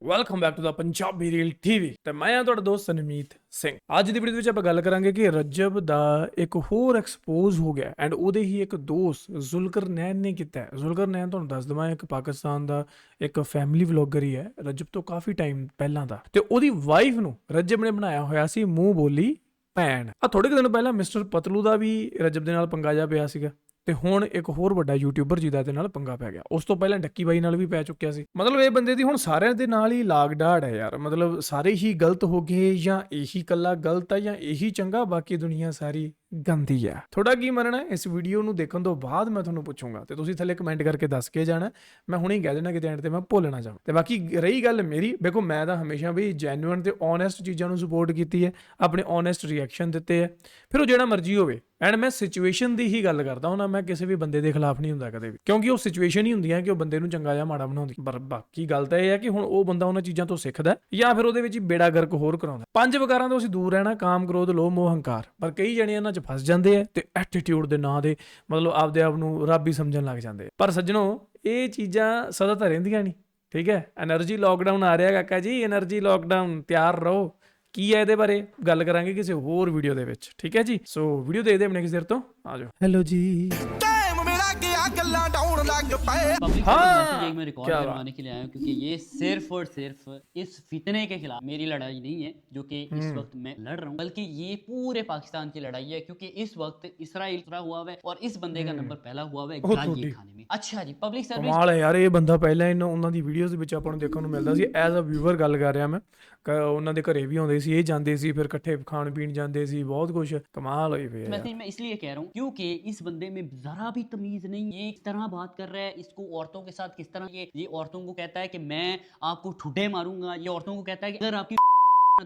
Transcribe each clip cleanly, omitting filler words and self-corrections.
Welcome back to the Punjabi reel TV ਤੇ ਮੈਂ ਆ ਤੁਹਾਡਾ ਦੋਸਤ ਸਨਮੀਤ ਸਿੰਘ। ਅੱਜ ਦੀ ਵੀਡੀਓ ਵਿੱਚ ਆਪਾਂ ਗੱਲ ਕਰਾਂਗੇ ਕਿ ਰਜਬ ਦਾ ਇੱਕ ਹੋਰ ਐਕਸਪੋਜ਼ ਹੋ ਗਿਆ ਐਂਡ ਉਹਦੇ ਹੀ ਇੱਕ ਦੋਸਤ ਜ਼ੁਲਕਰਨੈਨ ਨੇ ਕੀਤਾ ਹੈ। ਜ਼ੁਲਕਰਨੈਨ ਤੁਹਾਨੂੰ ਦੱਸ ਦਵਾਂ ਇੱਕ ਪਾਕਿਸਤਾਨ ਦਾ ਇੱਕ ਫੈਮਿਲੀ ਵਲੌਗਰ ਹੀ ਹੈ ਰਜਬ ਤੋਂ ਕਾਫੀ ਟਾਈਮ ਪਹਿਲਾਂ ਦਾ, ਤੇ ਉਹਦੀ ਵਾਈਫ ਨੂੰ ਰਜਬ ਨੇ ਬਣਾਇਆ ਹੋਇਆ ਸੀ ਮੂੰਹ ਬੋਲੀ ਭੈਣ। ਆ ਥੋੜੇ ਦਿਨ ਪਹਿਲਾਂ ਮਿਸਟਰ ਪਤਲੂ ਦਾ ਵੀ ਰਜਬ ਦੇ ਨਾਲ ਪੰਗਾ ਜਾ ਪਿਆ ਸੀਗਾ ਤੇ ਹੁਣ ਇੱਕ ਹੋਰ ਵੱਡਾ ਯੂਟਿਊਬਰ ਜਿਹਦਾ ਦੇ ਨਾਲ ਪੰਗਾ ਪੈ ਗਿਆ। ਉਸ ਤੋਂ ਪਹਿਲਾਂ ਡੱਕੀ ਬਾਈ ਨਾਲ ਵੀ ਪੈ ਚੁੱਕਿਆ ਸੀ। ਮਤਲਬ ਇਹ ਬੰਦੇ ਦੀ ਹੁਣ ਸਾਰਿਆਂ ਦੇ ਨਾਲ ਹੀ ਲਾਗ ਡਾੜ ਹੈ ਯਾਰ। ਮਤਲਬ ਸਾਰੇ ਹੀ ਗਲਤ ਹੋ ਗਏ ਜਾਂ ਇਹੀ ਕੱਲਾ ਗਲਤ ਹੈ ਜਾਂ ਇਹੀ ਚੰਗਾ, ਬਾਕੀ ਦੁਨੀਆ ਸਾਰੀ ਗੰਦੀ ਆ। ਥੋੜਾ ਕੀ ਮੰਨਣਾ ਇਸ ਵੀਡੀਓ ਨੂੰ ਦੇਖਣ ਤੋਂ ਬਾਅਦ ਮੈਂ ਤੁਹਾਨੂੰ ਪੁੱਛੂੰਗਾ ਤੇ ਤੁਸੀਂ ਥੱਲੇ ਕਮੈਂਟ ਕਰਕੇ ਦੱਸ ਕੇ ਜਾਣਾ। ਮੈਂ ਹੁਣੇ ਹੀ ਕਹਿ ਦੇਣਾ ਕਿਤੇ ਐਂਡ ਤੇ ਮੈਂ ਭੁੱਲ ਨਾ ਜਾਵਾਂ। ਤੇ ਬਾਕੀ ਰਹੀ ਗੱਲ ਮੇਰੀ, ਦੇਖੋ ਮੈਂ ਤਾਂ ਹਮੇਸ਼ਾ ਵੀ ਜੈਨੂਇਨ ਤੇ ਓਨੈਸਟ ਚੀਜ਼ਾਂ ਨੂੰ ਸਪੋਰਟ ਕੀਤੀ ਹੈ, ਆਪਣੇ ਓਨੈਸਟ ਰਿਐਕਸ਼ਨ ਦਿੱਤੇ ਹੈ, ਫਿਰ ਉਹ ਜਿਹੜਾ ਮਰਜ਼ੀ ਹੋਵੇ। ਐਂਡ ਮੈਂ ਸਿਚੁਏਸ਼ਨ ਦੀ ਹੀ ਗੱਲ ਕਰਦਾ ਹਾਂ, ਮੈਂ ਕਿਸੇ ਵੀ ਬੰਦੇ ਦੇ ਖਿਲਾਫ ਨਹੀਂ ਹੁੰਦਾ ਕਦੇ ਵੀ, ਕਿਉਂਕਿ ਉਹ ਸਿਚੁਏਸ਼ਨ ਹੀ ਹੁੰਦੀ ਹੈ ਕਿ ਉਹ ਬੰਦੇ ਨੂੰ ਚੰਗਾ ਜਾਂ ਮਾੜਾ ਬਣਾਉਂਦੀ। ਪਰ ਬਾਕੀ ਗੱਲ ਤਾਂ ਇਹ ਹੈ ਕਿ ਹੁਣ ਉਹ ਬੰਦਾ ਉਹਨਾਂ ਚੀਜ਼ਾਂ ਤੋਂ ਸਿੱਖਦਾ ਜਾਂ ਫਿਰ ਉਹਦੇ ਵਿੱਚ ਹੀ ਬੇੜਾ ਗਰਕ ਹੋਰ ਕਰਾਉਂਦਾ। ਪੰਜ ਵਿਕਾਰਾਂ ਤੋਂ ਅਸੀਂ ਦੂਰ ਰਹਿਣਾ, ਕਾਮ, ਕ੍ਰੋਧ, ਲੋਭ, ਮੋਹ, ਹੰਕਾਰ। ਪਰ ਕਈ ਜਣੇ ਇਹਨਾਂ 'ਚ ਫਸ ਜਾਂਦੇ ਆ ਤੇ ਐਟੀਟਿਊਡ ਦੇ ਨਾਂ ਦੇ ਮਤਲਬ ਆਪਦੇ ਆਪ ਨੂੰ ਰੱਬ ਹੀ ਸਮਝਣ ਲੱਗ ਜਾਂਦੇ। ਪਰ ਸੱਜਣੋ, ਇਹ ਚੀਜ਼ਾਂ ਸਦਾ ਤਾਂ ਰਹਿੰਦੀਆਂ ਨਹੀਂ, ਠੀਕ ਹੈ। એનર્ਜੀ ਲੋਕਡਾਊਨ ਆ ਰਿਹਾ ਕਾਕਾ ਜੀ, એનર્ਜੀ ਲੋਕਡਾਊਨ, ਤਿਆਰ ਰਹੋ। ਕੀ ਹੈ ਇਹਦੇ ਬਾਰੇ ਗੱਲ ਕਰਾਂਗੇ ਕਿਸੇ ਹੋਰ ਵੀਡੀਓ ਦੇ ਵਿੱਚ, ਠੀਕ ਹੈ ਜੀ। ਸੋ ਵੀਡੀਓ ਦੇਖਦੇ ਆਪਣੇ ਕਿਸੇ ਦੇਰ ਤੋਂ ਆ ਜਾਓ। ਹੈਲੋ ਜੀ। पब्लिक हाँ, मैसेज एक मैं रिकॉर्ड क्या करवाने के लिए आया हूँ क्योंकि ये सिर्फ और सिर्फ इस फितने के खिलाफ मेरी लड़ाई नहीं है जो कि इस वक्त मैं लड़ रहा हूँ, बल्कि ये पूरे पाकिस्तान की लड़ाई है क्योंकि इस वक्त इसराइल उतरा हुआ है और इस बंदे का नंबर पहला हुआ है गालियाँ खाने में। अच्छा जी, पब्लिक सर्विस ਕਮਾਲ ਹੈ ਯਾਰ। ਇਹ ਬੰਦਾ ਪਹਿਲਾਂ ਉਹਨਾਂ ਦੀ ਵੀਡੀਓਜ਼ ਵਿੱਚ ਆਪਾਂ ਨੂੰ ਦੇਖਣ ਨੂੰ ਮਿਲਦਾ ਸੀ। ਐਜ਼ ਅ ਵਿਊਅਰ ਗੱਲ ਕਰ ਰਿਹਾ ਮੈਂ, ਉਹਨਾਂ ਦੇ ਘਰੇ ਵੀ ਆਉਂਦੇ ਸੀ, ਇਹ ਜਾਂਦੇ ਸੀ, ਫਿਰ ਇਕੱਠੇ ਖਾਣ ਪੀਣ ਜਾਂਦੇ ਸੀ, बहुत कुछ। कमाल होई पे यार। मैं इसलिए कह रहा हूँ क्योंकि इस बंदे में जरा भी तमीज नहीं है। इस तरह बात कर रहा है, इसको औरतों के साथ किस तरह ये औरतों को कहता है कि मैं आपको ठुड्डे मारूंगा, ये औरतों को कहता है कि अगर आपकी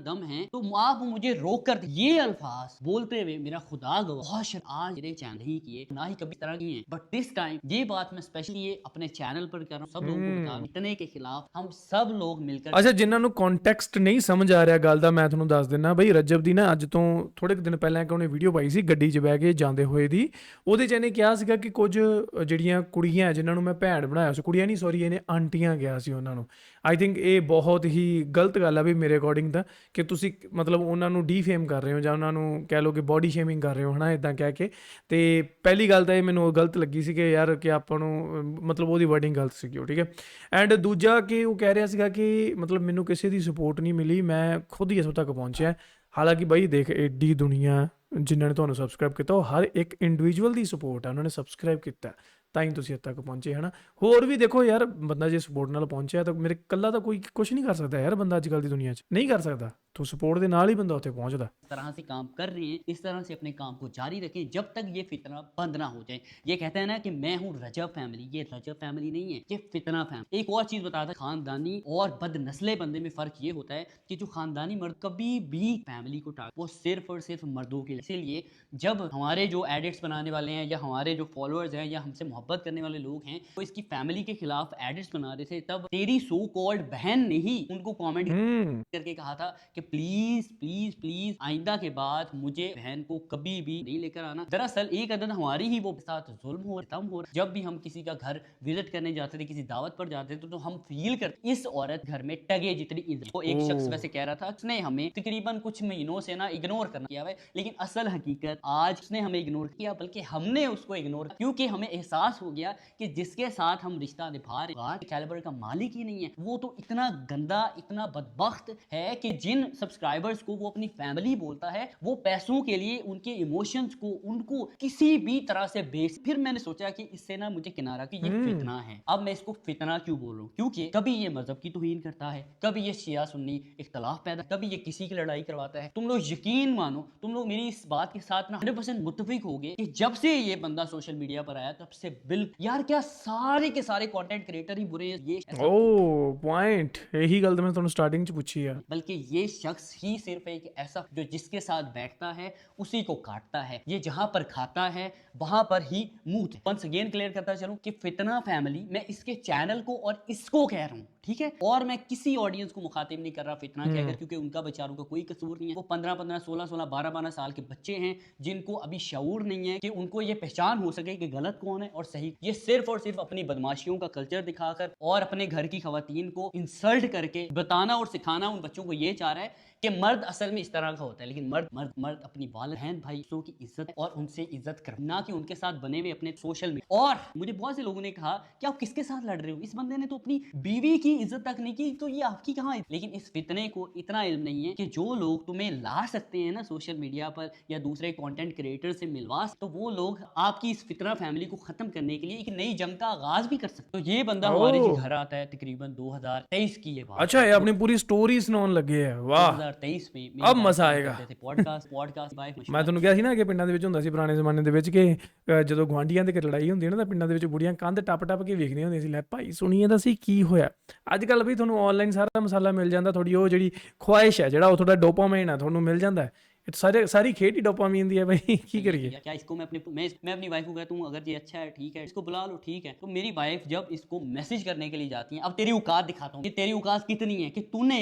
दम है तो आप मुझे रोक कर ये अल्फाज बोलते हुए मेरा खुदा गवाह आज मेरे चैनल ही किए, ना ही कभी तरह किए, बट दिस टाइम ये बात मैं स्पेशली ये अपने चैनल पर कर रहा हूँ, सब लोगों को बता रहा हूं, इतने के खिलाफ हम सब लोग मिलकर। ਅੱਛਾ, ਜਿਨ੍ਹਾਂ ਨੂੰ ਕੰਟੈਕਸਟ ਨਹੀਂ ਸਮਝ ਆ ਰਿਹਾ ਗੱਲ ਦਾ, ਮੈਂ ਤੁਹਾਨੂੰ ਦੱਸ ਦਿੰਦਾ ਬਈ। ਰਜਬ ਦੀ ਨਾ ਅੱਜ ਤੋਂ ਥੋੜੇ ਕੁ ਦਿਨ ਪਹਿਲਾਂ ਕਿ ਉਹਨੇ ਵੀਡੀਓ ਪਾਈ ਸੀ ਗੱਡੀ 'ਚ ਬਹਿ ਕੇ ਜਾਂਦੇ ਹੋਏ ਦੀ। ਉਹਦੇ 'ਚ ਇਹਨੇ ਕਿਹਾ ਸੀਗਾ ਕਿ ਕੁਝ ਜਿਹੜੀਆਂ ਕੁੜੀਆਂ ਜਿਨ੍ਹਾਂ ਨੂੰ ਮੈਂ ਭੈਣ ਬਣਾਇਆ ਸੀ, ਕੁੜੀਆਂ ਨਹੀਂ ਸੌਰੀ, ਇਹਨੇ ਆਂਟੀਆਂ ਕਿਹਾ ਸੀ ਉਹਨਾਂ ਨੂੰ। ਆਈ ਥਿੰਕ ਇਹ ਬਹੁਤ ਹੀ ਗਲਤ ਗੱਲ ਆ ਵੀ ਮੇਰੇ ਅਕੋਰਡਿੰਗ ਤਾਂ, ਕਿ ਤੁਸੀਂ ਮਤਲਬ ਉਹਨਾਂ ਨੂੰ ਡੀਫੇਮ ਕਰ ਰਹੇ ਹੋ ਜਾਂ ਉਹਨਾਂ ਨੂੰ ਕਹਿ ਲਓ ਕਿ ਬੋਡੀ ਸ਼ੇਮਿੰਗ ਕਰ ਰਹੇ ਹੋ, ਹੈ ਨਾ, ਇੱਦਾਂ ਕਹਿ ਕੇ। ਤੇ ਪਹਿਲੀ ਗੱਲ ਤਾਂ ਇਹ ਮੈਨੂੰ ਗਲਤ ਲੱਗੀ ਸੀ ਕਿ ਯਾਰ ਕਿ ਆਪਾਂ ਨੂੰ ਮਤਲਬ ਉਹਦੀ ਵਰਡਿੰਗ ਗਲਤ ਸੀਗੀ ਉਹ, ਠੀਕ ਹੈ। ਐਂਡ ਦੂਜਾ ਕਿ ਉਹ ਕਹਿ ਰਿਹਾ ਸੀਗਾ ਕਿ ਮਤਲਬ ਮੈਨੂੰ ਕਿਸੇ ਦੀ ਸਪੋਰਟ ਨਹੀਂ ਮਿਲੀ, ਮੈਂ ਖੁਦ ਹੀ ਇੱਥੋਂ ਤੱਕ ਪਹੁੰਚਿਆ। ਹਾਲਾਂਕਿ ਬਾਈ ਦੇਖ, ਐਡੀ ਦੁਨੀਆ ਜਿਨ੍ਹਾਂ ਨੇ ਤੁਹਾਨੂੰ ਸਬਸਕ੍ਰਾਈਬ ਕੀਤਾ, ਉਹ ਹਰ ਇੱਕ ਇੰਡੀਵਿਜੂਅਲ ਦੀ ਸਪੋਰਟ ਆ, ਉਹਨਾਂ ਨੇ ਸਬਸਕ੍ਰਾਈਬ ਕੀਤਾ ਤਾਂ ਹੀ ਤੁਸੀਂ ਇੱਥੇ ਤੱਕ ਪਹੁੰਚੇ, ਹੈ ਨਾ। ਹੋਰ ਵੀ ਦੇਖੋ ਯਾਰ, ਬੰਦਾ ਜੇ ਸਪੋਰਟ ਨਾਲ ਪਹੁੰਚਿਆ ਤਾਂ ਮੇਰੇ ਇਕੱਲਾ ਤਾਂ ਕੋਈ ਕੁਝ ਨਹੀਂ ਕਰ ਸਕਦਾ ਯਾਰ। ਬੰਦਾ ਅੱਜ ਕੱਲ੍ਹ ਦੀ ਦੁਨੀਆ 'ਚ ਨਹੀਂ ਕਰ सकता, तो सपोर्ट के नाल ही बंदा उत्थे पहुंचदा। इस तरह से काम कर रहे हैं, इस तरह से अपने काम को जारी रखें जब तक ये फितना बंद ना हो जाए। ये कहते हैं ना कि मैं हूँ रजब फैमिली, ये रजब फैमिली नहीं है, ये फितना फैमिली। एक और चीज बताता, खानदानी और बदनस्ले बंदे में फर्क ये होता है कि जो खानदानी मर्द कभी भी फैमिली को टाक, वो सिर्फ और सिर्फ मर्दों के लिए। इसीलिए जब हमारे जो एडिट्स बनाने वाले हैं या हमारे जो फॉलोअर्स हैं या हमसे मोहब्बत करने वाले लोग हैं, वो इसकी फैमिली के खिलाफ एडिट्स बना रहे थे, तब तेरी सो कॉल्ड बहन ने ही उनको कॉमेंट करके कहा था कि प्लीज प्लीज प्लीज आइंदा के बाद मुझे बहन को कभी भी नहीं लेकर आना। दरअसल एक अदद हमारी ही वो साथ जुल्म हो रहा। जब भी हम किसी का घर विजिट करने जाते थे, किसी दावत पर जाते थे, तो हम फील करते इस औरत घर में टगे जितनी इज्जत। तो एक शख्स वैसे कह रहा था उसने हमें तकरीबन कुछ महीनों से ना इग्नोर करना किया है, लेकिन असल हकीकत आज उसने हमें इग्नोर किया, बल्कि हमने उसको इग्नोर किया क्योंकि हमें एहसास हो गया कि जिसके साथ हम रिश्ता निभा रहे कैलिबर का मालिक ही नहीं है, वो तो इतना गंदा, इतना बदबख्त है कि जिन सब्सक्राइबर्स को वो अपनी फैमिली बोलता है, वो पैसों के लिए उनके इमोशंस को उनको किसी भी तरह से बेच। फिर मैंने सोचा कि इससे ना मुझे किनारा कि ये फितना है। अब मैं इसको फितना क्यों बोल रहा हूँ, क्योंकि कभी ये मजहब की तौहीन करता है, कभी ये शिया सुन्नी इख्तलाफ पैदा, कभी ये किसी की लड़ाई करवाता है। तुम लोग यकीन मानो, तुम लोग मेरी इस बात के साथ ना 100% मुत्तफिक हो गए कि जब से ये बंदा सोशल मीडिया पर आया तब से बिल्कुल यार, क्या सारे के सारे कंटेंट क्रिएटर ही बुरे हैं। ये ओ पॉइंट, यही गल तो मैं तुहानू स्टार्टिंग च पूछी है। बल्कि ये शख्स ही सिर्फ एक ऐसा जो जिसके साथ बैठता है उसी को काटता है, ये जहां पर खाता है वहां पर ही मुंह। वंस अगेन क्लियर करता चलूं कि फितना फैमिली, मैं इसके चैनल को और इसको कह रहा हूं, ठीक है। और मैं किसी ऑडियंस को मुखातिब नहीं कर रहा फितना कहकर, क्योंकि उनका बेचारों का कोई कसूर नहीं है। वो 15-15, 16-16, 12-12 साल के बच्चे हैं जिनको अभी शऊर नहीं है कि उनको ये पहचान हो सके कि गलत कौन है और सही, ये सिर्फ और सिर्फ अपनी बदमाशियों का कल्चर दिखाकर और अपने घर की खवातीन को इंसल्ट करके बताना और सिखाना उन बच्चों को ये चाह रहा है कि मर्द असल में इस तरह का होता है। लेकिन मर्द मर्द मर्द अपनी वालिद बहन भाई दूसरों की इज्जत और उनसे इज्जत कर, ना कि उनके साथ बने हुए अपने सोशल मीडिया। और मुझे बहुत से लोगों ने कहा कि आप किसके साथ लड़ रहे हो, इस बंदे ने तो अपनी बीवी की इज्जत तक नहीं की, तो ये आपकी कहाँ है। लेकिन इस फितने को इतना इल्म नहीं है कि जो लोग तुम्हें ला सकते हैं ना सोशल मीडिया पर या दूसरे कंटेंट क्रिएटर से मिलवा, तो वो लोग आपकी इस फितना फैमिली को खत्म करने के लिए एक नई जंग का आगाज भी कर सकते। तो ये बंदा हमारे जी घर आता है तकरीबन 2023 की ये बात। अच्छा, ये अपनी पूरी स्टोरी सुनाउन लगे है, वाह 2023 में अब मजा आएगा। ਪੋਡਕਾਸਟ ਬਾਈ ਮੈਂ ਤੁਹਾਨੂੰ ਕਿਹਾ ਸੀ ਨਾ ਕਿ ਪਿੰਡਾਂ ਦੇ ਵਿੱਚ ਹੁੰਦਾ ਸੀ ਪੁਰਾਣੇ ਜ਼ਮਾਨੇ ਦੇ ਵਿੱਚ ਕਿ ਜਦੋਂ ਗੁਆਂਢੀਆਂ ਦੇ ਘਰ ਲੜਾਈ ਹੁੰਦੀ ਹੈ ਨਾ ਤਾਂ ਪਿੰਡਾਂ ਦੇ ਵਿੱਚ ਬੁੜੀਆਂ ਕੰਧ ਟੱਪ ਟੱਪ ਕੇ ਵੇਖਦੀਆਂ ਹੁੰਦੀਆਂ ਸੀ, ਲੈ ਭਾਈ ਸੁਣੀਏ ਤਾਂ ਸੀ ਕੀ ਹੋਇਆ। ਅੱਜ ਕੱਲ੍ਹ ਵੀ ਤੁਹਾਨੂੰ ਆਨਲਾਈਨ ਸਾਰਾ ਮਸਾਲਾ ਮਿਲ ਜਾਂਦਾ, ਥੋੜੀ ਉਹ ਜਿਹੜੀ ਖੁਆਇਸ਼ ਹੈ, ਜਿਹੜਾ ਉਹ ਤੁਹਾਡਾ ਡੋਪਾਮਾइन ਹੈ ਤੁਹਾਨੂੰ ਮਿਲ ਜਾਂਦਾ ਹੈ। सारी खेत ही डोपामीन दी है भाई, की करिए। क्या इसको मैं अपनी वाइफ को कहता हूँ अगर ये अच्छा है ठीक है इसको बुला लो ठीक है, तो मेरी वाइफ जब इसको मैसेज करने के लिए जाती है, अब तेरी औकात दिखाता हूँ कि तेरी औकात कितनी है कि तूने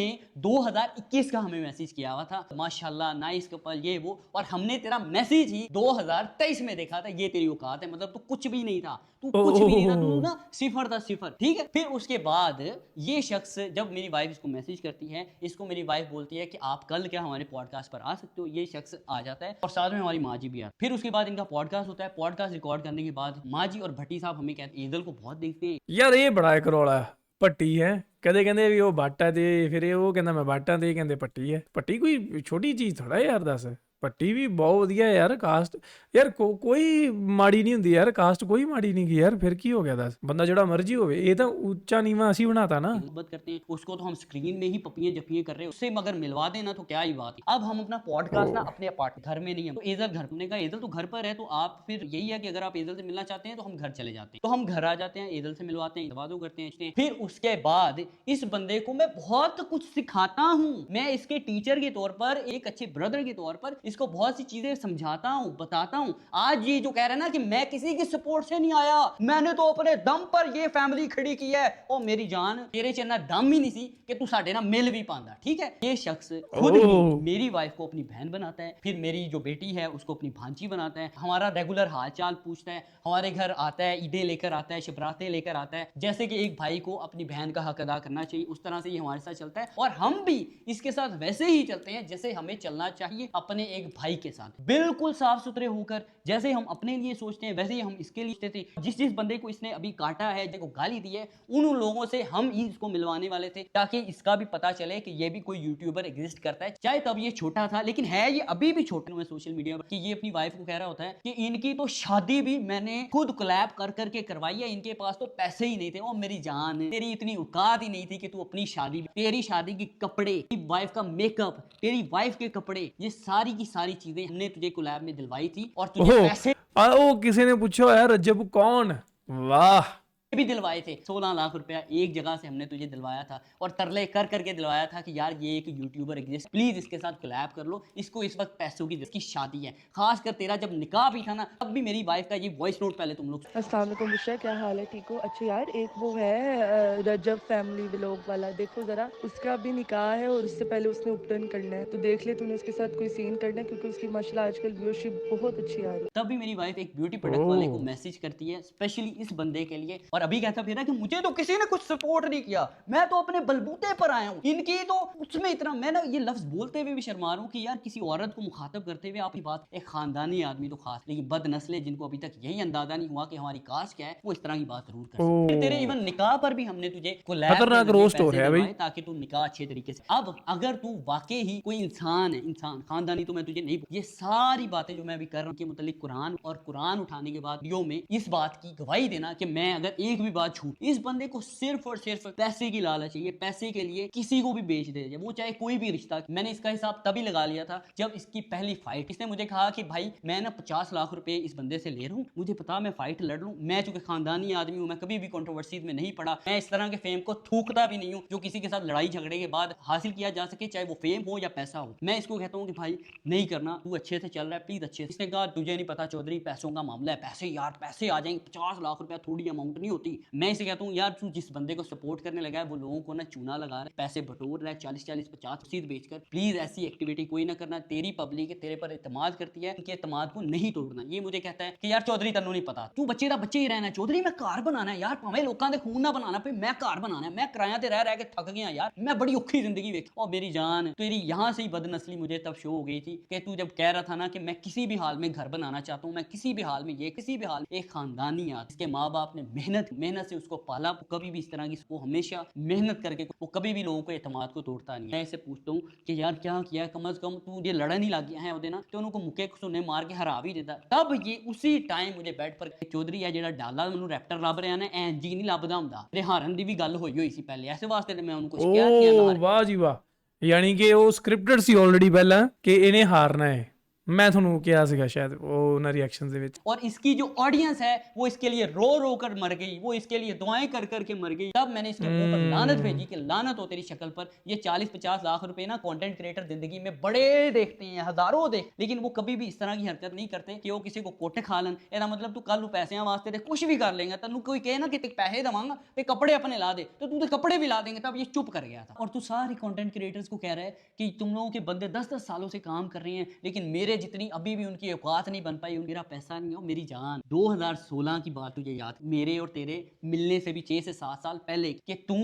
2021 का हमें मैसेज किया हुआ था माशाल्लाह नाइस कपल ये वो, और हमने तेरा मैसेज ही 2023 में देखा था, ये तेरी औकात है, मतलब तू कुछ भी नहीं था, तू कुछ भी नहीं था, तू ना सिफर था सिफर, ठीक है। फिर उसके बाद ये शख्स जब मेरी वाइफ इसको मैसेज करती है, इसको मेरी वाइफ बोलती है कि आप कल क्या हमारे पॉडकास्ट पर आ सकते हो, ये शख्स आ जाता है और साथ में हमारी माँ जी भी आती है। फिर उसके बाद इनका पॉडकास्ट होता है, पॉडकास्ट रिकॉर्ड करने के बाद माँ जी और भट्टी साहब हमें कहते हैं ईदल को बहुत देखते हैं ਯਾਰ ਇਹ ਬੜਾ ਇੱਕ ਰੌਲਾ ਹੈ। ਭੱਟੀ ਹੈ, ਕਦੇ ਕਹਿੰਦੇ ਵੀ ਉਹ ਬੱਟ ਹੈ, ਤੇ ਫਿਰ ਇਹ ਉਹ ਕਹਿੰਦਾ ਮੈਂ ਬੱਟ ਹਾਂ, ਤੇ ਇਹ ਕਹਿੰਦੇ ਭੱਟੀ ਹੈ। ਭੱਟੀ ਕੋਈ ਛੋਟੀ ਚੀਜ਼ ਥੋੜਾ ਯਾਰ, ਦੱਸ। ਭੱਟੀ ਵੀ ਬਹੁਤ ਵਧੀਆ ਯਾਰ, ਕਾਸਟ ਯਾਰ ਕੋਈ ਮਾੜੀ ਨਹੀਂ ਹੁੰਦੀ ਯਾਰ, ਕਾਸਟ ਕੋਈ ਮਾੜੀ ਨਹੀਂ ਗੀ ਯਾਰ, ਫਿਰ ਕੀ ਹੋ ਗਿਆ ਦੱਸ। ਬੰਦਾ ਜਿਹੜਾ ਮਰਜ਼ੀ ਹੋਵੇ, ਇਹ ਤਾਂ ਉੱਚਾ ਨੀਵਾਂ ਅਸੀਂ ਬਣਾਤਾ ना। मोहब्बत करते हैं उसको तो हम स्क्रीन में ही पपियां जपियां कर रहे हैं, उससे मगर मिलवा देना तो क्या ही बात है। अब हम अपना पॉडकास्ट ना अपने अपार्टमेंट घर में नहीं है, तो एजल घर, हमने कहा एजल तो घर पर है, तो आप फिर यही है कि अगर आप एजल से मिलना चाहते हैं तो हम घर चले जाते हैं, तो हम घर आ जाते हैं, एजल से मिलवाते हैं, दवा दो करते हैं। फिर उसके बाद इस बंदे को मैं बहुत कुछ सिखाता हूँ, मैं इसके टीचर के तौर पर, एक अच्छे ब्रदर के तौर पर इसको बहुत सी चीजें समझाता हूँ, बताता हूँ। आज ये जो कह रहा है ना कि मैं किसी की सपोर्ट से नहीं आया, मैंने तो अपने दम पर ये फैमिली खड़ी की है, और मेरी जान तेरे च इन्ना दम ही नहीं सी कि तू साडे ना मिल भी पांदा, ठीक है। ये शख्स खुद ही मेरी वाइफ को अपनी बहन बनाता है, फिर मेरी जो बेटी है उसको अपनी भांजी बनाता है, हमारा रेगुलर हाल चाल पूछता है, हमारे घर आता है, ईदें लेकर आता है, शबरातें लेकर आता है, जैसे कि एक भाई को अपनी बहन का हक अदा करना चाहिए उस तरह से ये हमारे साथ चलता है, और हम भी इसके साथ वैसे ही चलते हैं जैसे हमें चलना चाहिए अपने एक भाई के साथ, बिल्कुल साफ सुथरे होकर। जैसे हम अपने लिए सोचते हैं वैसे ही हम इसके लिए सोचते थे। जिस बंदे को इसने अभी काटा है, जिसको गाली दी है, उन लोगों से हम ही इसको मिलवाने वाले थे, ताकि इसका भी पता चले कि ये भी कोई यूट्यूबर एग्जिस्ट करता है, चाहे तब ये छोटा था, लेकिन है ये अभी भी छोटा है सोशल मीडिया पर। कि ये अपनी वाइफ को कह रहा होता है कि इनकी तो शादी भी मैंने खुद कोलैब कर करके करवाई है, इनके पास तो पैसे ही नहीं थे। ओ मेरी जान, तेरी इतनी औकात ही नहीं थी कि तू अपनी शादी, तेरी शादी के कपड़े, तेरी वाइफ का मेकअप, तेरी वाइफ के कपड़े, ये सारी की सारी चीजें हमने तुझे कोलैब में दिलवाई थी, और तुझे पैसे ओ किसी ने पूछो यार रज्जब कौन, वाह भी दिलवाए थे। 16 लाख रुपया एक जगह से हमने तुझे दिलवाया था, और तरले कर करके दिलवाया था कि यार ये एक यूट्यूबर एग्जिस्ट, प्लीज इसके साथ कोलैब कर लो, इसको इस वक्त पैसों की इसकी शादी है। खास कर तेरा जब निकाह भी था ना, तब भी मेरी वाइफ का ये वॉइस नोट पहले तुम लोग। अस्सलाम वालेकुम बुशरा, क्या हाल है, ठीक हो? अच्छा यार, एक वो है रजब फैमिली व्लॉग वाला, देखो जरा, उसका भी निकाह है और उससे पहले उसने उपटन करना है, तो देख ले तूने उसके साथ कोई सीन करना है, क्योंकि उसकी माशाल्लाह आजकल व्यूअरशिप बहुत अच्छी आ रही है। तब भी मेरी वाइफ एक ब्यूटी प्रोडक्ट वाले को मैसेज करती है स्पेशली इस बंदे के लिए, और अभी कहता फिर कि मुझे तो किसी ने कुछ सपोर्ट नहीं किया, मैं तो अपने बलबूते पर आया हूँ, इनकी तो उसमें इतना, मैं ना ये लफ्ज बोलते हुए भी शर्मा रहा हूँ कि यार किसी औरत को मुखातब करते हुए आपकी बात, एक खानदानी आदमी तो खास, लेकिन बदनस्ले जिनको अभी तक यही अंदाजा नहीं हुआ कि हमारी कास्ट क्या है, वो इस तरह की बात जरूर कर सकते हैं। तेरे इवन निकाह पर भी हमने तुझे खतरनाक रोस्ट हो रहा है भाई, ताकि तू निकाह अच्छे तरीके से। अब अगर तू वाकई ही कोई इंसान है, इंसान खानदानी, तो मैं तुझे नहीं, ये सारी बातें जो मैं अभी कर रहा हूँ के मुतालिक कुरान, और कुरान उठाने के बाद वीडियो में इस बात की गवाही देना कि मैं अगर एक भी बात छूट, इस बंदे को सिर्फ और सिर्फ पैसे की लालच चाहिए, पैसे के लिए किसी को भी बेच दे, वो चाहे कोई भी रिश्ता। मैंने इसका हिसाब तभी लगा लिया था जब इसकी पहली फाइट, इसने मुझे कहा कि भाई मैं ना 50 लाख रुपए इस बंदे से ले रहा हूँ, मुझे पता मैं फाइट लड़ लूँ, मैं चूंकि खानदानी आदमी हूँ, मैं कभी भी कंट्रोवर्सीज में नहीं पड़ा, मैं इस तरह के फेम को थूकता भी नहीं हूँ जो किसी के साथ लड़ाई झगड़े के बाद हासिल किया जा सके, चाहे वो फेम हो या पैसा हो। मैं इसको कहता हूँ कि भाई नहीं करना, तू अच्छे से चल रहा है, प्लीज अच्छे से। इसने कहा तुझे नहीं पता चौधरी, पैसों का मामला है, पैसे यार पैसे आ जाएंगे, 50 लाख रुपया थोड़ी अमाउंट नहीं होती। होती। मैं इसे कहता हूँ यार तू जिस बंदे को सपोर्ट करने लगा है वो लोगों को ना चूना लगा रहा है, पैसे बटोर रहा है 40-40 50 बेचकर। प्लीज ऐसी एक्टिविटी कोई ना करना। तेरी पब्लिक है, तेरे पर इतमाद करती है, उनके इतमाद को नहीं तोड़ना। ये मुझे कहता है कि यार चौधरी तन्नू नहीं पता, तू बच्चे दा बच्चे ही रहना है। चौधरी मैं घर बनाना है यार, भावें लोगों के खून ना बनाना पे, मैं घर बनाना है। मैं किराया ते रह के थक गया यार, मैं बड़ी औखी जिंदगी वेख। और मेरी जान तेरी यहाँ से ही बदनस्ली मुझे तब शो हो गई थी कि तू जब कह रहा था ना कि मैं किसी भी हाल में घर बनाना चाहता हूँ, मैं किसी भी हाल में, ये किसी भी हाल, एक खानदानी यार इसके माँ बाप ने मेहनत से उसको पाला, कभी भी इस तरह की, वो हमेशा मेहनत करके, वो कभी भी लोगों को एतमाद को तोड़ता नहीं। मैं इसे पूछता हूँ कि यार क्या किया, कम अज कम तू ये लड़न ही लग गया है ਉਹਦੇ ਨਾਲ ਤੇ ਉਹਨੂੰ ਕੋ ਮੁੱਕੇ ਸੁਨੇ ਮਾਰ ਕੇ ਹਰਾ ਵੀ ਦਿੱਤਾ। तब ये उसी टाइम मुझे बैठ पर चौधरी है ਜਿਹੜਾ ਡਾਲਾ ਮੈਨੂੰ ਰੈਪਟਰ ਲੱਭ ਰਿਹਾ ਨਾ, ਐਂ ਜੀ ਨਹੀਂ ਲੱਭਦਾ ਹੁੰਦਾ। ਤੇ ਹਾਰਨ ਦੀ ਵੀ ਗੱਲ ਹੋਈ ਸੀ ਪਹਿਲੇ, ਐਸੇ ਵਾਸਤੇ ਤੇ ਮੈਂ ਉਹਨੂੰ ਕੁਝ ਕਿਹਾ ਕਿ ਓ ਵਾਹ ਜੀ ਵਾਹ, ਯਾਨੀ ਕਿ ਉਹ ਸਕ੍ਰਿਪਟਡ ਸੀ ਆਲਰੇਡੀ ਪਹਿਲਾਂ ਕਿ ਇਹਨੇ ਹਾਰਨਾ ਹੈ। ਮੈਂ ਤੁਹਾਨੂੰ ਕਿਹਾ ਸੀਗਾ ਸ਼ਾयद ਉਹ ਉਹਨਾਂ ਰਿਐਕਸ਼ਨਸ ਦੇ ਵਿੱਚ। और इसकी जो ऑडियंस है वो इसके लिए रो कर मर गई, वो इसके लिए दुआएं कर के मर गई। तब मैंने इसके मुंह पर लानत भेजी कि लानत हो तेरी शक्ल पर। ये 40-50 लाख रुपए ना कंटेंट क्रिएटर जिंदगी में बड़े देखते हैं, हजारों देख, लेकिन वो कभी भी इस तरह की हरकत नहीं करते कि वो किसी को कोटे खा लन। ਇਹਦਾ मतलब तू कल पैसे वास्ते ते कुछ भी कर लेगा, तेन कोई कहे ना कि पैसे देवांगा ते कपड़े अपने ला दे, तो तू तो कपड़े भी ला देंगे। तब ये चुप कर गया था। और तू सारे कंटेंट क्रिएटर्स को कह रहा है कि तुम लोगों के बंदे 10-10 सालों से काम कर रहे हैं, लेकिन मेरे जितनी अभी भी उनकी औकात नहीं बन पाई, मेरा पैसा नहीं हो। मेरी जान 2016 की बात तुझे याद, मेरे और तेरे मिलने से भी 6 से 7 साल पहले, कि तू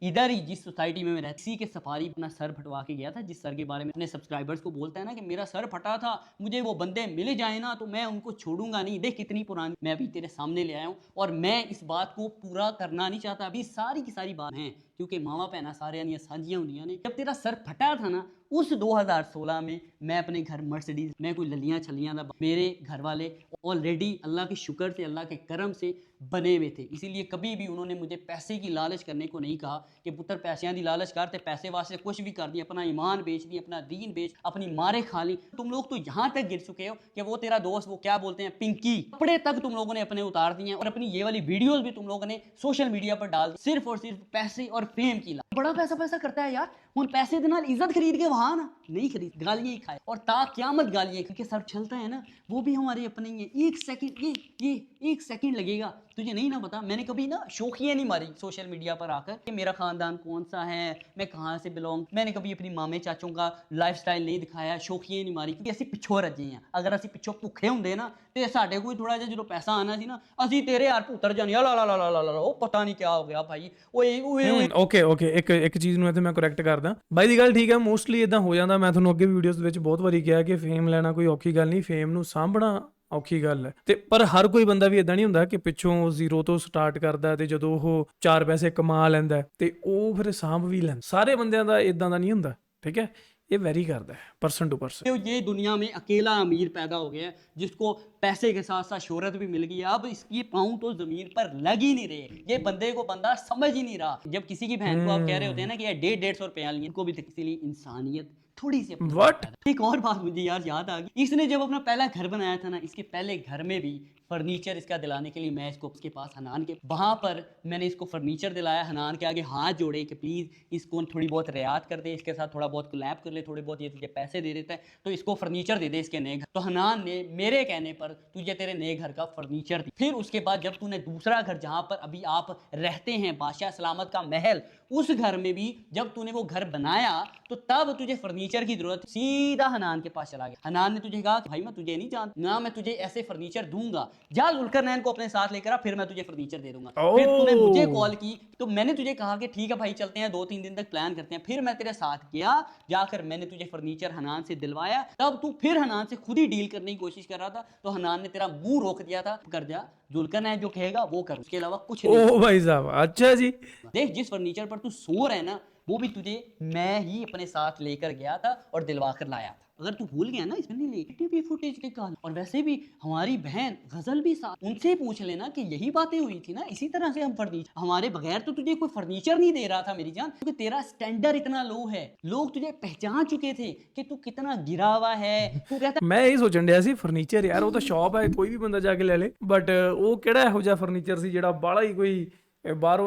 इधर ही जिस सोसाइटी में मैं रहती, इसी के सफारी अपना सर फटवा के गया था, जिस सर के बारे में अपने सब्सक्राइबर्स को बोलता है ना कि मेरा सर फटा था, मुझे वो बंदे मिल जाए ना तो मैं उनको छोड़ूंगा नहीं। देख कितनी पुरानी मैं अभी तेरे सामने ले आया हूँ, और मैं इस बात को पूरा करना नहीं चाहता। अभी सारी की सारी बात है, क्योंकि मावा भैन सारे साझियां होंदियां ने। जब तेरा सर फटा था ना उस 2016 में, मैं अपने घर मर्सिडीज, मैं कोई ललियां छलियां दा, मेरे घर वाले ऑलरेडी अल्लाह के शुक्र से, अल्लाह के करम से बने हुए थे। इसीलिए कभी भी उन्होंने मुझे पैसे की लालच करने को नहीं कहा कि पुत्र पैसों की लालच करते, पैसे वास्ते कुछ भी कर दिया, अपना ईमान बेच दिया, अपना दीन बेच, अपनी मारे खा ली। तुम लोग तो यहाँ तक गिर चुके हो कि वो तेरा दोस्त, वो क्या बोलते हैं, पिंकी, कपड़े तक तुम लोगों ने अपने उतार दिए, और अपनी ये वाली वीडियोस भी तुम लोगों ने सोशल मीडिया पर डाल दी, सिर्फ और सिर्फ पैसे और फेम की लालच। बड़ा पैसा करता है यार, उन पैसे के नाल इज्जत खरीद के वहां ना नहीं खरीद, गालियां ही खाए, और ता क़यामत गालियां, क्योंकि सर चलता है ना वो भी हमारे अपने ही है। एक सेकंड, ये एक सेकंड लगेगा, तुझे नहीं ना पता। मैंने कभी ना शौकियाँ नहीं मारी सोशल मीडिया पर आकर कि मेरा खानदान कौन सा है, मैं कहाँ से बिलोंग, मैंने कभी अपनी मामे चाचों का लाइफस्टाइल नहीं दिखाया, शौकियाँ नहीं मारी, क्योंकि ਅਸੀਂ ਪਿੱਛੋਂ ਰੱਜੇ ਆ। ਅਗਰ ਅਸੀਂ ਪਿੱਛੋਂ ਭੁੱਖੇ ਹੁੰਦੇ ਨਾ ਤੇ ਸਾਡੇ ਕੋਈ ਥੋੜਾ ਜਿਹਾ ਜਦੋਂ ਪੈਸਾ ਆਣਾ ਸੀ ਨਾ, ਅਸੀਂ ਤੇਰੇ ਯਾਰ ਪੁੱਤਰ ਜਾਨੀ ਲਾ ਉਹ ਪਤਾ ਨਹੀਂ ਕੀ ਹੋ ਗਿਆ ਭਾਈ, ਓਏ ਓਕੇ ਇੱਕ ਚੀਜ਼ ਨੂੰ ਇੱਥੇ ਮੈਂ ਕਰੈਕਟ ਕਰਦਾ ਬਾਈ ਦੀ ਗੱਲ, ਠੀਕ ਹੈ। ਮੋਸਟਲੀ ਇਦਾਂ ਹੋ ਜਾਂਦਾ। ਮੈਂ ਤੁਹਾਨੂੰ ਅੱਗੇ ਵੀਡੀਓਜ਼ ਵਿੱਚ ਬਹੁਤ ਵਾਰੀ ਕਿਹਾ ਕਿ ਫੇਮ ਲੈਣਾ ਕੋਈ ਔਖੀ ਗੱਲ ਨਹੀਂ, ਫੇਮ ਨੂੰ ਸਾਂਭਣਾ ਔਖੀ ਗੱਲ ਹੈ। ਤੇ ਪਰ ਹਰ ਕੋਈ ਬੰਦਾ ਵੀ ਇਦਾਂ ਨਹੀਂ ਹੁੰਦਾ ਕਿ ਪਿੱਛੋਂ ਜ਼ੀਰੋ ਤੋਂ ਸਟਾਰਟ ਕਰਦਾ ਤੇ ਜਦੋਂ ਉਹ 4 ਪੈਸੇ ਕਮਾ ਲੈਂਦਾ ਤੇ ਉਹ ਫਿਰ ਸਾਂਭ ਵੀ ਲੈਂਦਾ। ਸਾਰੇ ਬੰਦਿਆਂ ਦਾ ਇਦਾਂ ਦਾ ਨਹੀਂ ਹੁੰਦਾ, ਠੀਕ ਹੈ। ये वेरी करता है पर्सन टू पर्सन। ये दुनिया में अकेला अमीर पैदा हो गया है जिसको पैसे के साथ साथ शोहरत भी मिल गई है। अब इसकी पाँव तो जमीन पर लग ही नहीं रहे, ये बंदे को बंदा समझ ही नहीं रहा। जब किसी की बहन को आप कह रहे होते हैं ना कि 150-150 रुपया लिए, इनको भी इसीलिए इंसानियत थोड़ी सी What? एक और बात मुझे यार याद आ गई, इसने जब अपना पहला घर बनाया था ना, इसके पहले घर में भी फर्नीचर इसका दिलाने के लिए मैं इसको उसके पास हनान के वहाँ पर मैंने इसको फर्नीचर दिलाया, हनान के आगे हाथ जोड़े कि प्लीज़ इसको थोड़ी बहुत रियायत कर दे, इसके साथ थोड़ा बहुत कोलैब कर ले, थोड़े बहुत ये तुझे पैसे दे देता है तो इसको फर्नीचर दे दे इसके नए घर। तो हनान ने मेरे कहने पर तुझे तेरे नए घर का फर्नीचर दिया। फिर उसके बाद जब तूने दूसरा घर जहाँ पर अभी आप रहते हैं, बादशाह सलामत का महल, उस घर में भी जब तूने वो घर बनाया तो तब तुझे फर्नीचर की जरूरत, सीधा हनान के पास चला गया। हनान ने तुझे कहा भाई मैं तुझे नहीं जानता ना, मैं तुझे ऐसे फर्नीचर दूंगा, जा जुल्करनैन को अपने साथ लेकर आ, फिर मैं तुझे फर्नीचर दे दूंगा। फिर तूने मुझे कॉल की तो मैंने तुझे कहा कि ठीक है भाई चलते हैं, 2-3 दिन तक प्लान करते हैं। फिर मैं तेरे साथ गया, जाकर मैंने तुझे फर्नीचर हनान से दिलवाया। तब तू फिर हनान से खुद ही डील करने की कोशिश कर रहा था, तो हनान ने तेरा मुंह रोक दिया था, कर जा जुल्करनैन जो कहेगा वो कर, उसके अलावा कुछ नहीं। ओ भाई साहब, अच्छा जी। देख जिस फर्नीचर पर तू सो रहा है ना वो भी तुझे मैं ही अपने साथ लेकर गया था और दिलवा कर लाया था। अगर तू भूल गया ना इसमें नहीं फुटेज निकाल। और वैसे भी हमारी बहन गजल भी साथ, उनसे पूछ लेना कि यही बातें हुई थी ना, इसी तरह से हम फर्नीचर, हमारे बगैर तो तुझे कोई फर्नीचर नहीं दे रहा था मेरी जान, क्योंकि तेरा स्टैंडर्ड इतना लो है, लोग तुझे पहचान चुके थे कि तू कितना गिरा हुआ है। तू कहता ਮੈਂ ਇਹ ਸੋਚਣ ਡਿਆ ਸੀ ਫਰਨੀਚਰ ਯਾਰ ਉਹ ਤਾਂ ਸ਼ਾਪ ਹੈ, ਕੋਈ ਵੀ ਬੰਦਾ ਜਾ ਕੇ ਲੈ ਲੇ, ਬਟ ਉਹ ਕਿਹੜਾ ਇਹੋ ਜਿਹਾ ਫਰਨੀਚਰ ਸੀ ਜਿਹੜਾ ਬਾਹਲਾ ਹੀ ਕੋਈ ਇਹ ਬਾਹਰੋਂ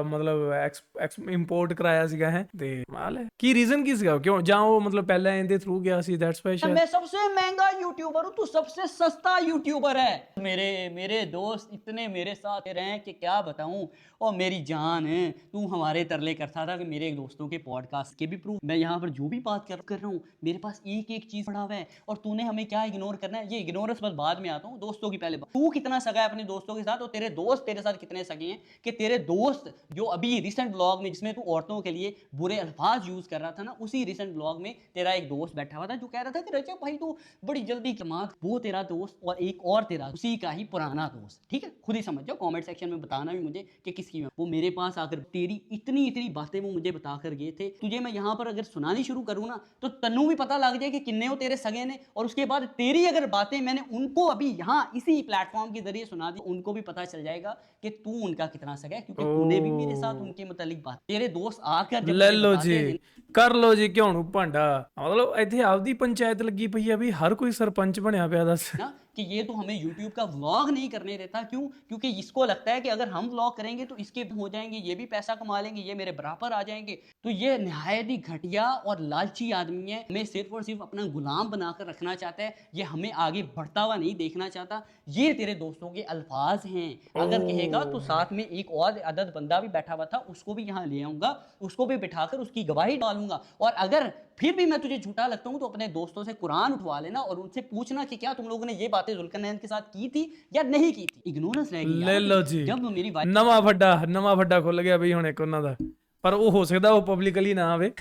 ਮਤਲਬ ਇੰਪੋਰਟ ਕਰਾਇਆ ਸੀਗਾ ਹੈ ਤੇ ਮਾਲ ਹੈ ਕੀ ਰੀਜ਼ਨ ਕੀ ਸੀਗਾ ਕਿਉਂ ਜਾਂ ਉਹ ਮਤਲਬ ਪਹਿਲਾਂ ਇਹਦੇ ਥਰੂ ਗਿਆ ਸੀ ਦੈਟਸ ਵਾਈ ਸ਼ਾਇਦ मैं सबसे महंगा यूट्यूबर हूँ, तू सबसे सस्ता यूट्यूबर है। मेरे मेरे दोस्त इतने मेरे साथ रहे हैं कि क्या बताऊं। और मेरी जान है, तू हमारे तरले करता था कि मेरे दोस्तों के पॉडकास्ट के भी प्रूफ, मैं यहाँ पर जो भी बात कर रहा हूँ मेरे पास एक एक चीज पड़ा हुआ है और तूने हमें क्या इग्नोर करना है। ये इग्नोरेंस बस बाद में आता हूँ, दोस्तों की पहले बात। तू कितना सगा है अपने दोस्तों के साथ और तेरे दोस्त तेरे साथ कितने सगे हैं कि तेरे दोस्त जो अभी रिसेंट ब्लॉग में जिसमें तू औरतों के लिए बुरे अल्फाज यूज कर रहा था ना, उसी रिसेंट ब्लॉग में तेरा एक दोस्त बैठा हुआ था जो कह रहा था कि रजब भाई तू बड़ी जल्दी कमात, वो तेरा दोस्त और एक और तेरा उसी का ही पुराना दोस्त, ठीक है खुद ही समझ जाओ, कमेंट सेक्शन में बताना भी मुझे कि किसकी है। वो मेरे पास आकर तेरी इतनी इतनी बातें वो मुझे बता कर गए थे, तुझे मैं यहाँ पर अगर सुनानी शुरू करूँ ना तो तन्नू भी पता लग जाए कि किन्ने हो तेरे सगे ने, और उसके बाद तेरी अगर बातें मैंने उनको अभी यहाँ इसी प्लेटफॉर्म के जरिए सुना दी, उनको भी पता चल जाएगा कि तू उनका कितना सगा है, क्योंकि तूने भी मेरे साथ उनके मुतालिक बात, तेरे दोस्त आकर जब ਲੈ मुझे ਲਓ बताते ਜੀ हैं ਕਰ ਲਓ ਜੀ ਕਿਉਂ ਨੂੰ ਭਾਂਡਾ ਮਤਲਬ ਇੱਥੇ ਆਪਦੀ ਪੰਚਾਇਤ ਲੱਗੀ ਪਈ ਆ ਵੀ ਹਰ ਕੋਈ ਸਰਪੰਚ ਬਣਿਆ ਪਿਆ ਦੱਸ ना कि ये तो हमें YouTube का व्लॉग नहीं करने देता। क्यों? क्योंकि इसको लगता है कि अगर हम व्लॉग करेंगे तो इसके हो जाएंगे, ये भी पैसा कमा लेंगे, ये मेरे बराबर आ जाएंगे। तो ये नहायत ही घटिया और लालची आदमी है, हमें सिर्फ और सिर्फ अपना गुलाम बनाकर रखना चाहता है, ये हमें आगे बढ़ता हुआ नहीं देखना चाहता। ये तेरे दोस्तों के अल्फाज हैं, अगर कहेगा तो साथ में एक और अदद बंदा भी बैठा हुआ था, उसको भी यहाँ ले आऊंगा, उसको भी बिठाकर उसकी गवाही डालूंगा। और अगर फिर भी मैं तुझे झूठा लगता हूं तो अपने दोस्तों से कुरान उठवा लेना और उनसे पूछना कि क्या तुम लोगों ने ये बातें जुल्करनैन के साथ की थी या नहीं की थी। इग्नोरेंस रहेगी ਲੈ यार। ਲਓ ਜੀ जब मेरी वाइफ ਨਵਾਂ ਵੱਡਾ ਖੁੱਲ ਗਿਆ ਬਈ ਹੁਣ ਇੱਕ ਉਹਨਾਂ ਦਾ ਪਰ ਉਹ ਹੋ ਸਕਦਾ ਉਹ ਪਬਲਿਕਲੀ ਨਾ ਆਵੇ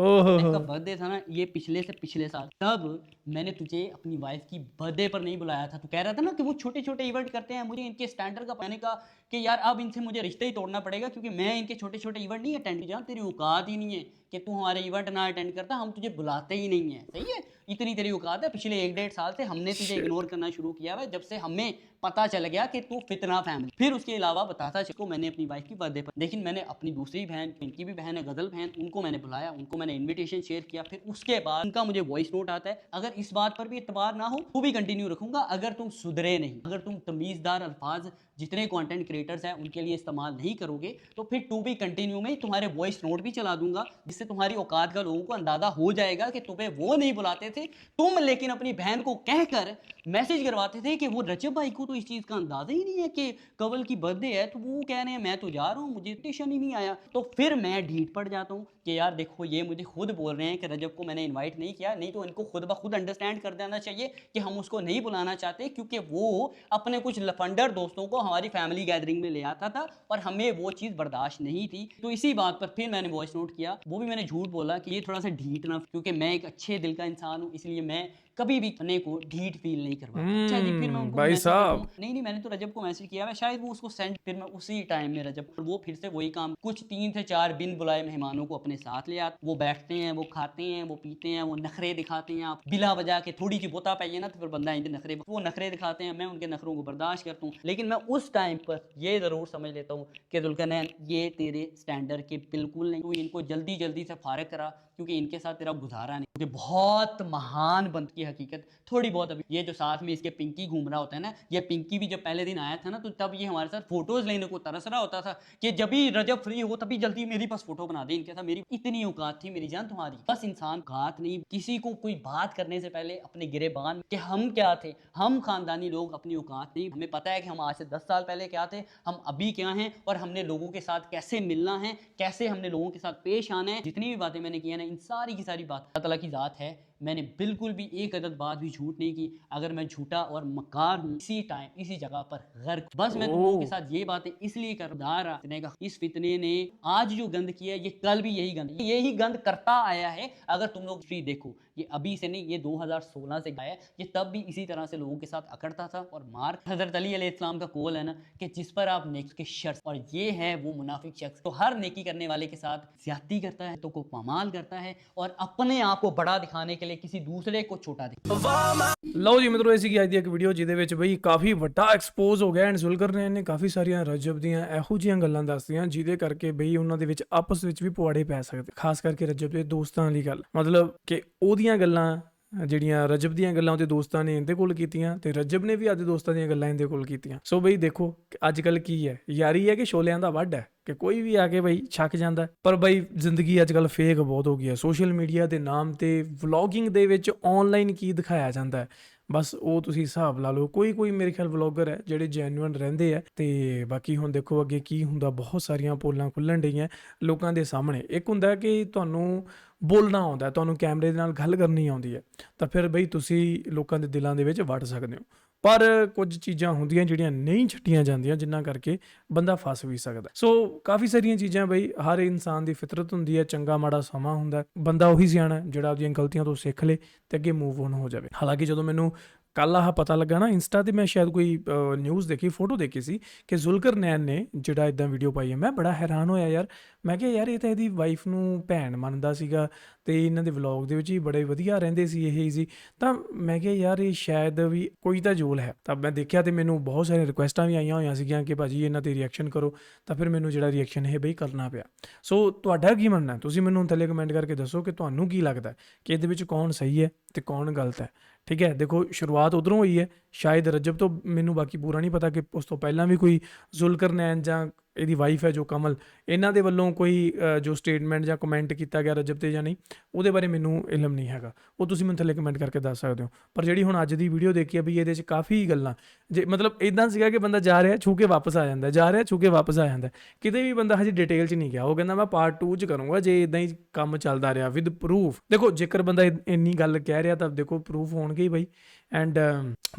ਓहो का बर्थडे था ना, ये पिछले से पिछले साल, तब मैंने तुझे अपनी वाइफ की बर्थडे पर नहीं बुलाया था। तू कह रहा था ना कि वो छोटे छोटे इवेंट करते हैं, मुझे इनके स्टैंडर्ड का मैंने कहा कि यार अब इनसे मुझे रिश्ता ही तोड़ना पड़ेगा, क्योंकि मैं इनके छोटे छोटे इवेंट नहीं अटेंड किया। तेरी औकात ही नहीं है कि तू हमारे इवेंट ना अटेंड करता, हम तुझे बुलाते ही नहीं है। सही है, इतनी तेरी औकात है। पिछले 1-1.5 साल से हमने तुझे इग्नोर करना शुरू किया है, जब से हमें पता चल गया कि तू फितना फैमिली। फिर उसके अलावा बताता चलो मैंने अपनी वाइफ की बर्थडे पर, लेकिन मैंने अपनी दूसरी बहन, इनकी भी बहन है गजल बहन, उनको मैंने बुलाया, उनको मैंने इन्विटेशन शेयर किया। फिर उसके बाद उनका मुझे वॉइस नोट आता है। अगर इस बात पर भी इतबार ना हो तो भी कंटिन्यू रखूंगा, अगर तुम सुधरे नहीं, अगर तुम तमीज़दार अल्फाज जितने कंटेंट क्रिएटर्स हैं उनके लिए इस्तेमाल नहीं करोगे तो फिर टू बी कंटिन्यू में तुम्हारे वॉइस नोट भी चला दूंगा, जिससे तुम्हारी औकात का लोगों को अंदाजा हो जाएगा कि तुम्हें वो नहीं बुलाते थे तुम, लेकिन अपनी बहन को कहकर मैसेज करवाते थे कि वो रजब भाई को तो इस चीज़ का अंदाजा ही नहीं है कि कवल की बर्थडे है, तो वो कह रहे हैं मैं तो जा रहा हूँ, मुझे इन्विटेशन ही नहीं आया। तो फिर मैं ढीठ पड़ जाता हूँ कि यार देखो ये मुझे खुद बोल रहे हैं कि रजब को मैंने इनवाइट नहीं किया, नहीं तो इनको खुद ब खुद अंडरस्टैंड कर देना चाहिए कि हम उसको नहीं बुलाना चाहते, क्योंकि वो अपने कुछ लफंडर दोस्तों को हमारी फैमिली गैदरिंग में ले आता था और हमें वो चीज़ बर्दाश्त नहीं थी। तो इसी बात पर फिर मैंने वॉइस नोट किया, वो भी मैंने झूठ बोला कि ये थोड़ा सा ढीठ ना, क्योंकि मैं एक अच्छे दिल का इंसान हूँ, इसलिए मैं कभी भी अपने को ढीठ फील नहीं करवा। अच्छा जी, फिर मैं उनको भाई मैसेज साहब। करता हूँ, नहीं नहीं मैंने तो रजब को मैसेज किया है, शायद वो उसको सेंड, फिर मैं उसी टाइम में रजब, वो फिर से वही काम, कुछ 3 से 4 बिन बुलाए मेहमानों को अपने साथ ले आते, वो बैठते हैं, वो खाते हैं, वो पीते हैं, वो नखरे दिखाते हैं। आप बिला वजह के थोड़ी सी बोता पाइए ना तो फिर बंदा इनके नखरे, वो नखरे दिखाते हैं, मैं उनके नखरों को बर्दाश्त करता हूँ। लेकिन मैं उस टाइम पर ये ज़रूर समझ लेता हूँ कि जुल्करनैन ये तेरे स्टैंडर्ड के बिल्कुल नहीं, तो इनको जल्दी जल्दी से फारिग करा, क्योंकि इनके साथ तेरा गुजारा नहीं, क्योंकि बहुत महान बंद की हकीकत थोड़ी बहुत। अभी ये जो साथ में इसके पिंकी घूम रहा होता है ना, ये पिंकी भी जब पहले दिन आया था ना तो तब ये हमारे साथ फोटोज लेने को तरस रहा होता था कि जब भी रजब फ्री हो तभी जल्दी मेरी पास फोटो बना दे इनके साथ। मेरी इतनी औकात थी मेरी जान तुम्हारी, बस इंसान औकात नहीं, किसी को कोई बात करने से पहले अपने गिरेबान कि हम क्या थे, हम खानदानी लोग अपनी औकात नहीं, हमें पता है कि हम आज से 10 साल पहले क्या थे, हम अभी क्या हैं और हमने लोगों के साथ कैसे मिलना है, कैसे हमने लोगों के साथ पेश आना है। जितनी भी बातें मैंने की है ना, इन सारी की सारी बात अल्लाह ताला की ज़ात है, मैंने बिल्कुल भी एक अदद बात भी झूठ नहीं की। अगर मैं झूठा और मकार हूँ इसी टाइम इसी जगह पर गर्क, बस मैं तुम लोगों के साथ ये बातें इसलिए कर रहा का इस फितने ने आज जो गंद किया है ये कल भी यही गंद करता आया है। अगर तुम लोग फ्री देखो, ये अभी से नहीं, ये 2016 से आया, ये तब भी इसी तरह से लोगों के साथ अकड़ता था। और मार हजरत अली अलैहिस्सलाम का कौल है ना कि जिस पर आप नेकी के शर्त, और ये है वो मुनाफिक शख्स, तो हर नेकी करने वाले के साथ ज्यादती करता है, तो को पामाल करता है और अपने आप को बड़ा दिखाने के लिए किसी दूसरे को छोटा दिखा। ਲਓ ਜੀ ਮਿੱਤਰੋ, ਇਹ ਸੀ ਅੱਜ ਦੀ ਇੱਕ ਵੀਡੀਓ ਜਿਹਦੇ ਵਿੱਚ ਬਈ ਕਾਫੀ ਵੱਡਾ ਐਕਸਪੋਜ਼ ਹੋ ਗਿਆ ਐਂਡ ਜ਼ੁਲਕਰਨੈਨ ਨੇ ਕਾਫੀ ਸਾਰੀਆਂ ਰਜਬ ਦੀਆਂ ਇਹੋ ਜਿਹੀਆਂ ਗੱਲਾਂ ਦੱਸਦੀਆਂ ਜਿਹਦੇ ਕਰਕੇ ਬਈ ਉਹਨਾਂ ਦੇ ਵਿੱਚ ਆਪਸ ਵਿੱਚ ਵੀ ਪੁਆੜੇ ਪੈ ਸਕਦੇ, ਖਾਸ ਕਰਕੇ ਰਜਬ ਦੇ ਦੋਸਤਾਂ ਵਾਲੀ ਗੱਲ, ਮਤਲਬ ਕਿ ਉਹਦੀਆਂ ਗੱਲਾਂ ਜਿਹੜੀਆਂ ਰਜਬ ਦੀਆਂ ਗੱਲਾਂ ਉਹਦੇ ਦੋਸਤਾਂ ਨੇ ਇਹਦੇ ਕੋਲ ਕੀਤੀਆਂ ਤੇ ਰਜਬ ਨੇ ਵੀ ਆਪਦੇ ਦੋਸਤਾਂ ਦੀਆਂ ਗੱਲਾਂ ਇਹਦੇ ਕੋਲ ਕੀਤੀਆਂ। ਸੋ ਬਈ ਦੇਖੋ ਅੱਜ ਕੱਲ ਕੀ ਹੈ, ਯਾਰੀ ਹੈ ਕਿ ਛੋਲਿਆਂ ਦਾ ਵੱਢ ਹੈ, ਕਿ ਕੋਈ ਵੀ ਆ ਕੇ ਬਈ ਛੱਕ ਜਾਂਦਾ। ਪਰ ਬਈ ਜ਼ਿੰਦਗੀ ਅੱਜ ਕੱਲ ਫੇਕ ਬਹੁਤ ਹੋ ਗਈ ਹੈ। ਸੋਸ਼ਲ ਮੀਡੀਆ ਦੇ ਨਾਮ ਤੇ ਵਲੌਗਿੰਗ ਦੇ ਵਿੱਚ ਆਨਲਾਈਨ ਕੀ ਦਿਖਾਇਆ ਜਾਂਦਾ ਹੈ, ਬਸ ਉਹ ਤੁਸੀਂ ਹਿਸਾਬ ਲਾ ਲਓ। ਕੋਈ ਮੇਰੇ ਖਿਆਲ ਵਲੌਗਰ ਹੈ ਜਿਹੜੇ ਜੈਨੂਇਨ ਰਹਿੰਦੇ ਆ, ਤੇ ਬਾਕੀ ਹੁਣ ਦੇਖੋ ਅੱਗੇ ਕੀ ਹੁੰਦਾ। ਬਹੁਤ ਸਾਰੀਆਂ ਪੋਲਾਂ ਖੁੱਲਣ ਡਈਆਂ ਲੋਕਾਂ ਦੇ ਸਾਹਮਣੇ। ਇੱਕ ਹੁੰਦਾ ਕਿ ਤੁਹਾਨੂੰ ਬੋਲਣਾ ਆਉਂਦਾ, ਤੁਹਾਨੂੰ ਕੈਮਰੇ ਦੇ ਨਾਲ ਗੱਲ ਕਰਨੀ ਆਉਂਦੀ ਹੈ, ਤਾਂ ਫਿਰ ਬਈ ਤੁਸੀਂ ਲੋਕਾਂ ਦੇ ਦਿਲਾਂ ਦੇ ਵਿੱਚ ਵੜ ਸਕਦੇ ਹੋ। ਪਰ ਕੁਝ ਚੀਜ਼ਾਂ ਹੁੰਦੀਆਂ ਜਿਹੜੀਆਂ ਨਹੀਂ ਛੱਡੀਆਂ ਜਾਂਦੀਆਂ, ਜਿਨ੍ਹਾਂ ਕਰਕੇ ਬੰਦਾ ਫਸ ਵੀ ਸਕਦਾ। ਸੋ ਕਾਫੀ ਸਾਰੀਆਂ ਚੀਜ਼ਾਂ ਬਈ ਹਰ ਇਨਸਾਨ ਦੀ ਫਿਤਰਤ ਹੁੰਦੀ ਹੈ, ਚੰਗਾ ਮਾੜਾ ਸਮਾਂ ਹੁੰਦਾ। ਬੰਦਾ ਉਹੀ ਸਿਆਣਾ ਜਿਹੜਾ ਆਪਦੀਆਂ ਗਲਤੀਆਂ ਤੋਂ ਸਿੱਖ ਲੇ ਤੇ ਅੱਗੇ ਮੂਵ ਔਨ ਹੋ ਜਾਵੇ। ਹਾਲਾਂਕਿ ਜਦੋਂ ਮੈਨੂੰ ਕੱਲ੍ਹ ਆਹ ਪਤਾ ਲੱਗਾ ਨਾ, ਇੰਸਟਾ ਤੇ ਮੈਂ ਸ਼ਾਇਦ ਕੋਈ ਨਿਊਜ਼ ਦੇਖੀ, ਫੋਟੋ ਦੇਖੀ ਸੀ ਕਿ ਜ਼ੁਲਕਰਨੈਨ ਨੇ ਜਿਹੜਾ ਇਦਾਂ ਵੀਡੀਓ ਪਾਈ ਹੈ, ਮੈਂ ਬੜਾ ਹੈਰਾਨ ਹੋਇਆ ਯਾਰ। ਮੈਂ ਕਿਹਾ ਯਾਰ ਇਹ ਤਾਂ ਇਹਦੀ ਵਾਈਫ ਨੂੰ ਭੈਣ ਮੰਨਦਾ ਸੀਗਾ ਤੇ ਇਹਨਾਂ ਦੇ ਵਲੌਗ ਦੇ ਵਿੱਚ ਹੀ ਬੜੇ ਵਧੀਆ ਰਹਿੰਦੇ ਸੀ ਇਹ ਸੀ। ਤਾਂ ਮੈਂ ਕਿਹਾ ਯਾਰ ਇਹ ਸ਼ਾਇਦ ਵੀ ਕੋਈ ਤਾਂ ਜੋਲ ਹੈ। ਤਾਂ ਮੈਂ ਦੇਖਿਆ ਤੇ ਮੈਨੂੰ ਬਹੁਤ ਸਾਰੀਆਂ ਰਿਕੁਐਸਟਾਂ ਵੀ ਆਈਆਂ ਹੋਈਆਂ ਸੀਗੀਆਂ ਕਿ ਭਾਜੀ ਇਹਨਾਂ ਤੇ ਰਿਐਕਸ਼ਨ ਕਰੋ। ਤਾਂ ਫਿਰ ਮੈਨੂੰ ਜਿਹੜਾ ਰਿਐਕਸ਼ਨ ਇਹ ਬਈ ਕਰਨਾ ਪਿਆ। ਸੋ ਤੁਹਾਡਾ ਕੀ ਮੰਨਣਾ, ਤੁਸੀਂ ਮੈਨੂੰ ਥੱਲੇ ਕਮੈਂਟ ਕਰਕੇ ਦੱਸੋ ਕਿ ਤੁਹਾਨੂੰ ਕੀ ਲੱਗਦਾ ਕਿ ਇਹਦੇ ਵਿੱਚ ਕੌਣ ਸਹੀ ਹੈ ਤੇ ਕੌਣ ਗਲਤ ਹੈ। ਠੀਕ ਹੈ, ਦੇਖੋ ਸ਼ੁਰੂਆਤ ਉਧਰੋਂ ਹੋਈ ਹੈ ਸ਼ਾਇਦ ਰਜਬ ਤੋਂ, ਮੈਨੂੰ ਬਾਕੀ ਪੂਰਾ ਨਹੀਂ ਪਤਾ ਕਿ ਉਸ ਤੋਂ ਪਹਿਲਾਂ ਵੀ ਕੋਈ ਜ਼ੁਲਕਰਨੈਨ ਜਾਂ ਇਹਦੀ ਵਾਈਫ ਹੈ ਜੋ ਕਮਲ, ਇਹਨਾਂ ਦੇ ਵੱਲੋਂ ਕੋਈ ਜੋ ਸਟੇਟਮੈਂਟ ਜਾਂ ਕਮੈਂਟ ਕੀਤਾ ਗਿਆ ਰਜਬ ਤੇ ਜਾਂ ਨਹੀਂ, ਉਹਦੇ ਬਾਰੇ ਮੈਨੂੰ ਇਲਮ ਨਹੀਂ ਹੈਗਾ। ਉਹ ਤੁਸੀਂ ਮੈਨੂੰ ਥੱਲੇ ਕਮੈਂਟ ਕਰਕੇ ਦੱਸ ਸਕਦੇ ਹੋ। ਪਰ ਜਿਹੜੀ ਹੁਣ ਅੱਜ ਦੀ ਵੀਡੀਓ ਦੇਖੀ ਹੈ ਬਈ ਇਹਦੇ 'ਚ ਕਾਫੀ ਗੱਲਾਂ, ਜੇ ਮਤਲਬ ਇਦਾਂ ਸੀਗਾ ਕਿ ਬੰਦਾ ਜਾ ਰਿਹਾ ਛੂ ਕੇ ਵਾਪਸ ਆ ਜਾਂਦਾ, ਜਾ ਰਿਹਾ ਛੂ ਕੇ ਵਾਪਸ ਆ ਜਾਂਦਾ, ਕਿਤੇ ਵੀ ਬੰਦਾ ਹਜੇ ਡਿਟੇਲ 'ਚ ਨਹੀਂ ਗਿਆ। ਉਹ ਕਹਿੰਦਾ ਮੈਂ ਪਾਰਟ 2 'ਚ ਕਰੂੰਗਾ ਜੇ ਇਦਾਂ ਹੀ ਕੰਮ ਚੱਲਦਾ ਰਿਹਾ ਵਿਦ ਪ੍ਰੂਫ। ਦੇਖੋ ਜੇਕਰ ਬੰਦਾ ਇੰਨੀ ਗੱਲ ਕਹਿ ਰਿਹਾ ਤਾਂ ਦੇਖੋ ਪ੍ਰੂਫ ਹੋਣਗੇ ਹੀ ਬਈ। ਐਂਡ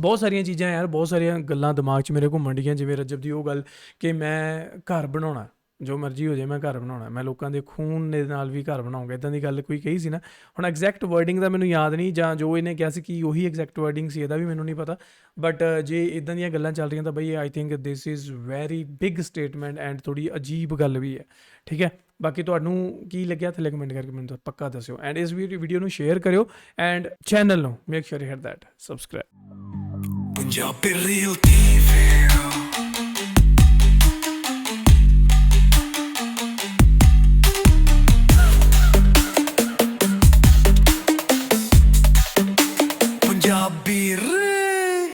ਬਹੁਤ ਸਾਰੀਆਂ ਚੀਜ਼ਾਂ ਯਾਰ, ਬਹੁਤ ਸਾਰੀਆਂ ਗੱਲਾਂ ਦਿਮਾਗ 'ਚ ਮੇਰੇ ਘੁੰਮਣ ਡੀਆਂ, ਜਿਵੇਂ ਰਜਬ ਦੀ ਉਹ ਗੱਲ ਕਿ ਮੈਂ ਘਰ ਬਣਾਉਣਾ, ਜੋ ਮਰਜ਼ੀ ਹੋ ਜਾਏ ਮੈਂ ਘਰ ਬਣਾਉਣਾ, ਮੈਂ ਲੋਕਾਂ ਦੇ ਖੂਨ ਦੇ ਨਾਲ ਵੀ ਘਰ ਬਣਾਉਂਗਾ, ਇੱਦਾਂ ਦੀ ਗੱਲ ਕੋਈ ਕਹੀ ਸੀ ਨਾ। ਹੁਣ ਐਗਜ਼ੈਕਟ ਵਰਡਿੰਗ ਦਾ ਮੈਨੂੰ ਯਾਦ ਨਹੀਂ, ਜਾਂ ਜੋ ਇਹਨੇ ਕਿਹਾ ਸੀ ਕਿ ਉਹੀ ਐਗਜ਼ੈਕਟ ਵਰਡਿੰਗ ਸੀ, ਇਹਦਾ ਵੀ ਮੈਨੂੰ ਨਹੀਂ ਪਤਾ। ਬਟ ਜੇ ਇੱਦਾਂ ਦੀਆਂ ਗੱਲਾਂ ਚੱਲ ਰਹੀਆਂ ਤਾਂ ਬਈ I think this is very big statement and ਥੋੜ੍ਹੀ ਅਜੀਬ ਗੱਲ ਵੀ ਹੈ। ਠੀਕ ਹੈ, ਬਾਕੀ ਤੁਹਾਨੂੰ ਕੀ ਲੱਗਿਆ ਥੱਲੇ ਕਮੈਂਟ ਕਰਕੇ ਮੈਨੂੰ ਪੱਕਾ ਦੱਸਿਓ। ਐਂਡ ਇਸ ਵੀਡੀਓ ਨੂੰ ਸ਼ੇਅਰ ਕਰਿਓ ਐਂਡ ਚੈਨਲ ਨੂੰ make sure you hit that subscribe. Punjabi Real TV